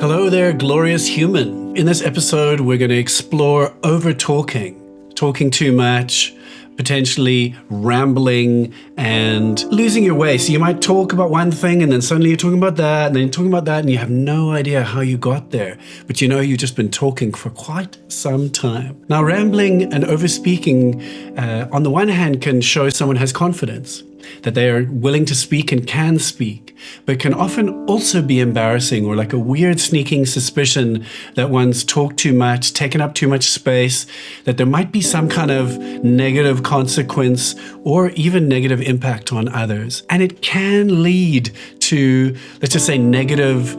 Hello there, glorious human. In this episode, we're going to explore over-talking, talking too much, potentially rambling and losing your way. So you might talk about one thing and then suddenly you're talking about that and then you're talking about that and you have no idea how you got there. But you know you've just been talking for quite some time. Now, rambling and over-speaking, on the one hand, can show someone has confidence, that they are willing to speak and can speak, but can often also be embarrassing or like a weird sneaking suspicion that one's talked too much, taken up too much space, that there might be some kind of negative consequence or even negative impact on others. And it can lead to, let's just say, negative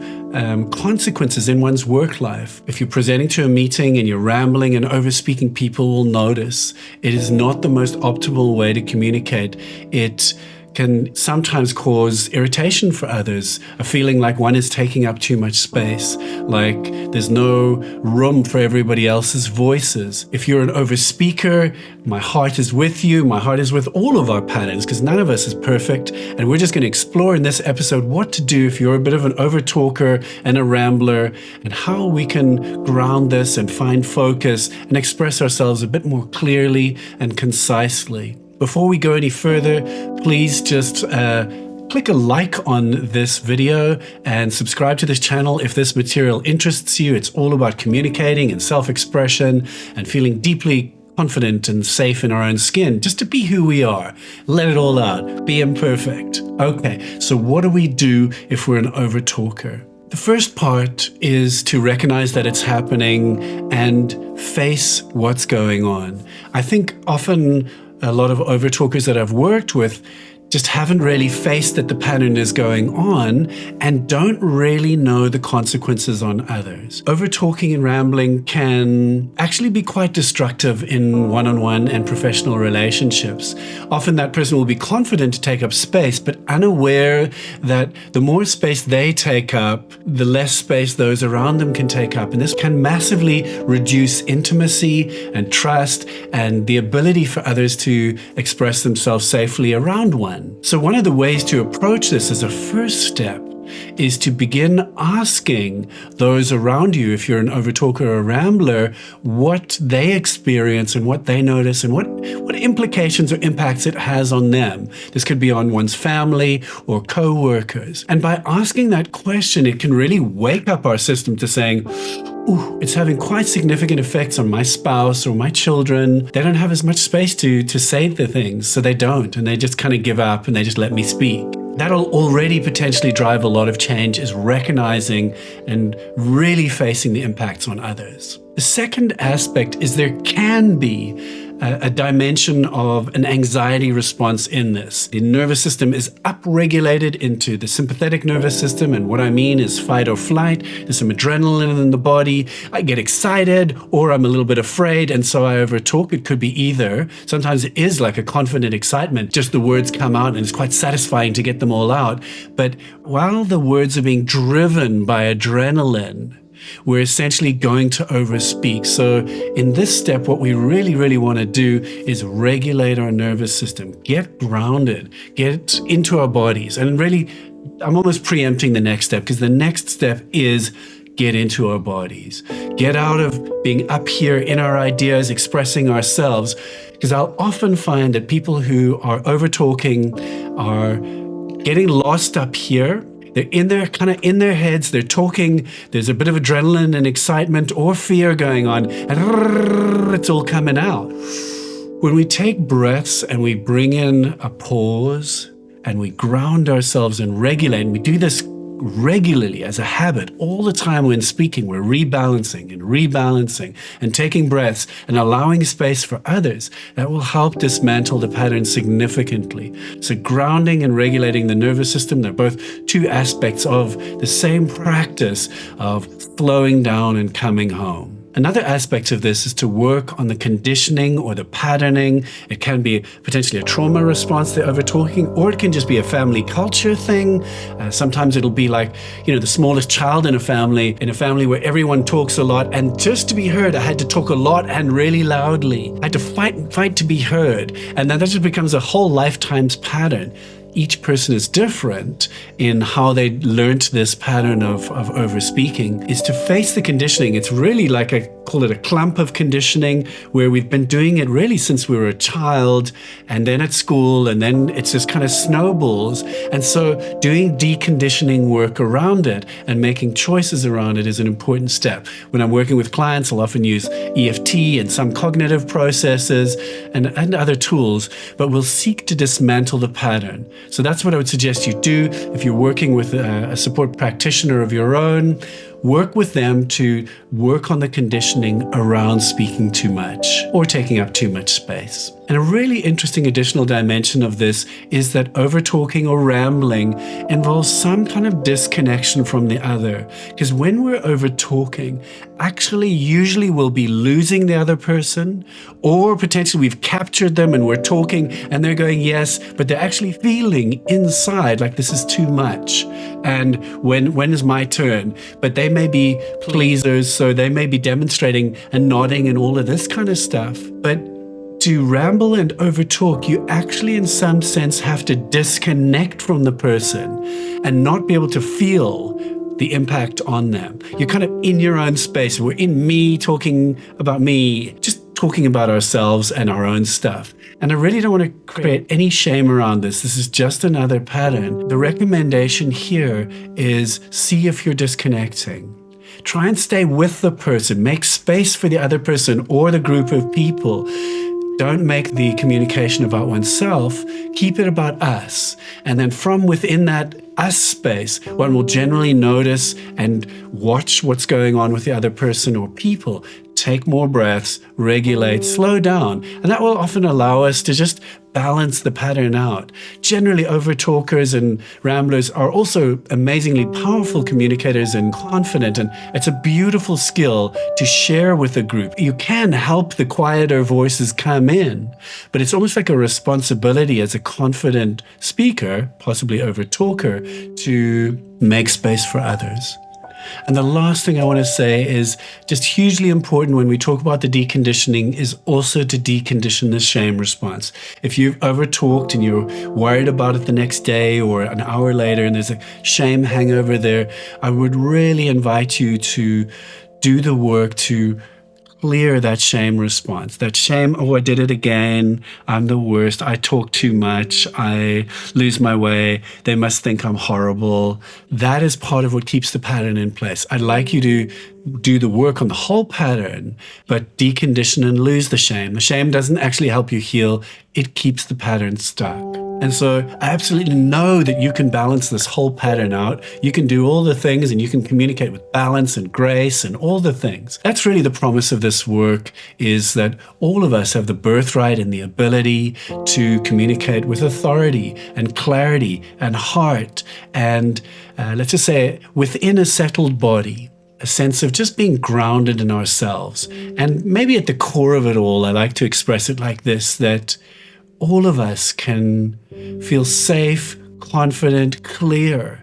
consequences in one's work life. If you're presenting to a meeting and you're rambling and over-speaking, people will notice. It is not the most optimal way to communicate. It can sometimes cause irritation for others, a feeling like one is taking up too much space, like there's no room for everybody else's voices. If you're an over-speaker, my heart is with you. My heart is with all of our patterns because none of us is perfect. And we're just going to explore in this episode what to do if you're a bit of an over-talker and a rambler, and how we can ground this and find focus and express ourselves a bit more clearly and concisely. Before we go any further, please just click a like on this video and subscribe to this channel if this material interests you. It's all about communicating and self-expression and feeling deeply confident and safe in our own skin, just to be who we are. Let it all out. Be imperfect. Okay, so what do we do if we're an over-talker? The first part is to recognize that it's happening and face what's going on. I think often a lot of over-talkers that I've worked with just haven't really faced that the pattern is going on and don't really know the consequences on others. Over-talking and rambling can actually be quite destructive in one-on-one and professional relationships. Often that person will be confident to take up space, but unaware that the more space they take up, the less space those around them can take up. And this can massively reduce intimacy and trust and the ability for others to express themselves safely around one. So one of the ways to approach this as a first step is to begin asking those around you, if you're an overtalker or a rambler, what they experience and what they notice and what implications or impacts it has on them. This could be on one's family or co-workers. And by asking that question, it can really wake up our system to saying, ooh, it's having quite significant effects on my spouse or my children. They don't have as much space to say the things, so they don't, and they just kind of give up and they just let me speak. That'll already potentially drive a lot of change, is recognizing and really facing the impacts on others. The second aspect is there can be a dimension of an anxiety response in this. The nervous system is upregulated into the sympathetic nervous system, and what I mean is fight or flight. There's some adrenaline in the body. I get excited or I'm a little bit afraid, and so I overtalk. It could be either. Sometimes it is like a confident excitement, just the words come out and it's quite satisfying to get them all out. But while the words are being driven by adrenaline, we're essentially going to overspeak. So in this step, what we really want to do is regulate our nervous system, get grounded, get into our bodies. And really, I'm almost preempting the next step, because the next step is get into our bodies. Get out of being up here in our ideas, expressing ourselves. Because I'll often find that people who are over-talking are getting lost up here. They're in their heads, they're talking, there's a bit of adrenaline and excitement or fear going on, and it's all coming out. When we take breaths and we bring in a pause and we ground ourselves and regulate, and we do this regularly as a habit all the time when speaking, we're rebalancing and taking breaths and allowing space for others. That will help dismantle the pattern significantly. So grounding and regulating the nervous system, they're both two aspects of the same practice of slowing down and coming home. Another aspect of this is to work on the conditioning or the patterning. It can be potentially a trauma response to over-talking, or it can just be a family culture thing. Sometimes it'll be like, the smallest child in a family where everyone talks a lot, and just to be heard, I had to talk a lot and really loudly. I had to fight to be heard. And then that just becomes a whole lifetime's pattern. each person is different in how they learnt this pattern of over-speaking, is to face the conditioning. It's really like, I call it a clump of conditioning, where we've been doing it really since we were a child, and then at school, and then it's just kind of snowballs. And so doing deconditioning work around it and making choices around it is an important step. When I'm working with clients, I'll often use EFT and some cognitive processes and other tools, but we'll seek to dismantle the pattern. So that's what I would suggest you do. If you're working with a support practitioner of your own, work with them to work on the conditioning around speaking too much or taking up too much space. And a really interesting additional dimension of this is that over-talking or rambling involves some kind of disconnection from the other. Because when we're over-talking, actually usually we'll be losing the other person, or potentially we've captured them and we're talking and they're going yes, but they're actually feeling inside like this is too much. And when is my turn? But they may be pleasers, so they may be demonstrating and nodding and all of this kind of stuff. But to ramble and overtalk, you actually in some sense have to disconnect from the person and not be able to feel the impact on them. You're kind of in your own space. We're in me, talking about me, just talking about ourselves and our own stuff. And I really don't want to create any shame around this. This is just another pattern. The recommendation here is see if you're disconnecting. Try and stay with the person. Make space for the other person or the group of people. Don't make the communication about oneself. Keep it about us. And then from within that us space, one will generally notice and watch what's going on with the other person or people. Take more breaths, regulate, slow down. And that will often allow us to just balance the pattern out. Generally, over-talkers and ramblers are also amazingly powerful communicators and confident, and it's a beautiful skill to share with a group. You can help the quieter voices come in, but it's almost like a responsibility as a confident speaker, possibly over-talker, to make space for others. And the last thing I want to say is just hugely important when we talk about the deconditioning is also to decondition the shame response. If you've over-talked and you're worried about it the next day or an hour later and there's a shame hangover there, I would really invite you to do the work to clear that shame response. That shame, oh, I did it again. I'm the worst. I talk too much. I lose my way. They must think I'm horrible. That is part of what keeps the pattern in place. I'd like you to do the work on the whole pattern, but decondition and lose the shame. The shame doesn't actually help you heal. It keeps the pattern stuck. And so I absolutely know that you can balance this whole pattern out. You can do all the things and you can communicate with balance and grace and all the things. That's really the promise of this work, is that all of us have the birthright and the ability to communicate with authority and clarity and heart and let's just say within a settled body. A sense of just being grounded in ourselves. And maybe at the core of it all, I like to express it like this, that all of us can feel safe, confident, clear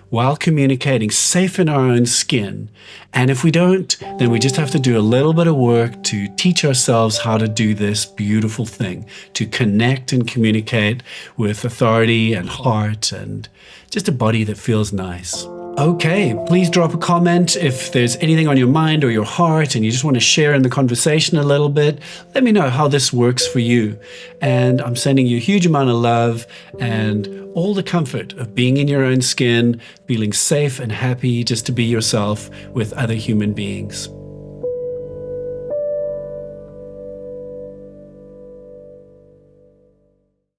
while communicating, safe in our own skin. And if we don't, then we just have to do a little bit of work to teach ourselves how to do this beautiful thing, to connect and communicate with authority and heart and just a body that feels nice. Okay, please drop a comment if there's anything on your mind or your heart and you just want to share in the conversation a little bit. Let me know how this works for you. And I'm sending you a huge amount of love and all the comfort of being in your own skin, feeling safe and happy just to be yourself with other human beings.